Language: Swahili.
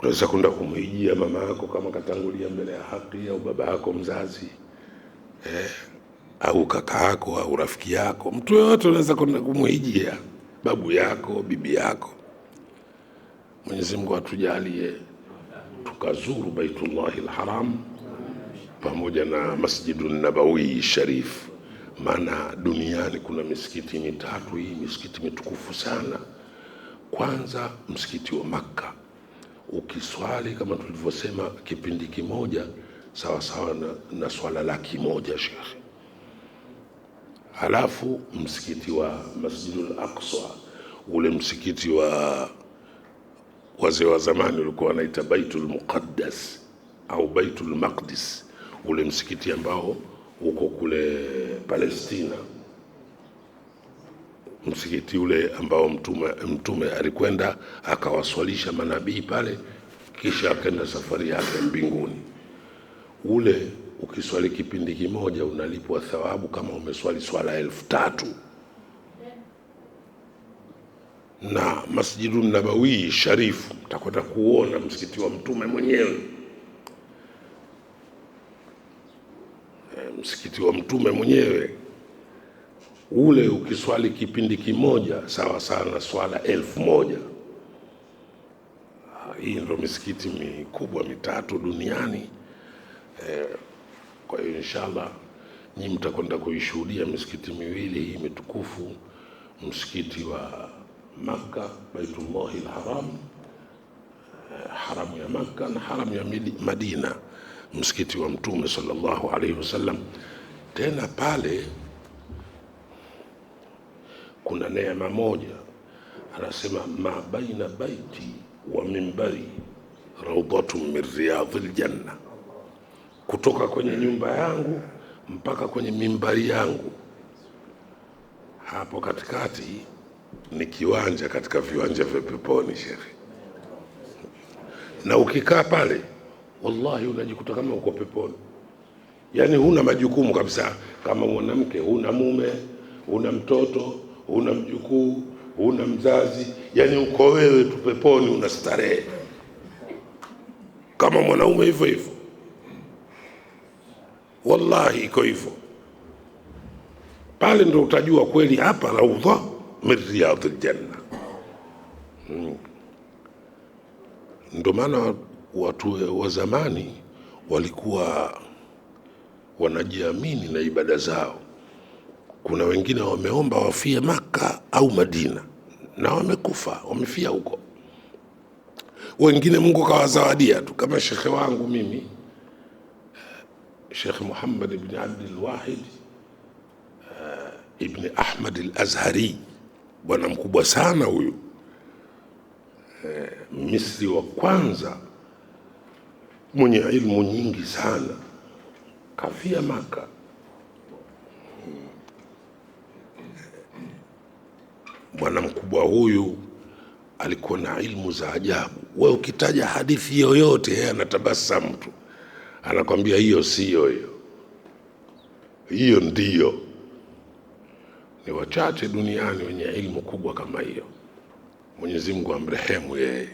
Unaweza kwenda kumhijia mama yako kama katangulia mbele ya haki, au baba yako mzazi, au kaka yako au rafiki yako. Mtu yoyote unaweza kwenda kumhijia, babu yako, bibi yako. Mwenyezi Mungu atujalie tukazuru Baitullahil Haram pamoja na Masjidun Nabawi Sharif. Maana duniani kuna misikiti mitatu, hii misikiti mitukufu sana. Kwanza msikiti wa Makka, ukiswali kama tulivyosema kipindi kimoja sawa sawa na swala 100,000 Sheikh. Halafu msikiti wa Masjidul Aqsa, ule msikiti wa wazee wa zamani ulikuwa wanaita Baitul Muqaddas au Baitul Maqdis, ule msikiti ambao uko kule Palestina. Msikiti ule ambao mtume alikwenda akawaswalisha manabii pale, kisha akaenda safari yake mbinguni. Ule ukiswali kipindi kimoja unalipwa thawabu kama umeswali swala 3,000. Na Masjidun Nabawi Sharifu mtakwenda kuona msikiti wa mtume mwenyewe. Msikiti wa mtume mwenyewe ule ukiswali kipindi kimoja sawa sana swala 1,000. Hii ndio misikiti mikubwa mitatu duniani. Kwa hiyo inshallah nyinyi mtakwenda kuishuhudia misikiti miwili hii mitukufu, msikiti wa Makka Baitullahil Haram, haramu ya Makka, na haramu ya Madina, msikiti wa mtume sallallahu alaihi wasallam. Tena pale kuna neema moja, anasema ma baina baiti wa mimbari rawdatun min riyadhil janna, kutoka kwenye nyumba yangu mpaka kwenye mimbari yangu, hapo katikati ni kiwanja katika viwanja vya peponi Shekhi. Na ukikaa pale wallahi unajikuta kama uko peponi. Yani huna majukumu kabisa, kama mwanamke huna mume, huna mtoto, huna mjukuu, huna mzazi, yani uko wewe tu peponi, unastarehe. Kama mwanaume hivyo hivyo, wallahi iko hivyo. Pale ndo utajua kweli hapa raudha min riyadhil janna. Ndo maana watu wa zamani walikuwa wanajiamini na ibada zao. Kuna wengine wameomba wafie Makka au Madina na wamekufa, wamefia huko. Wengine Mungu kawazawadia tu, kama shekhe wangu mimi Sheikh Muhammad ibn Abdul Wahid ibn Ahmad al-Azhari, bwana mkubwa sana huyu, Misri wa kwanza mwenye ilmu nyingi sana, kafia Makka. Bwana mkubwa huyu alikuwa na ilmu za ajabu. Wewe ukitaja hadithi yoyote yeye anatabasamu tu, anakwambia hiyo sio hiyo, hiyo ndiyo. Ni wachache duniani wenye ilmu kubwa kama hiyo. Mwenyezi Mungu amrehemu yeye.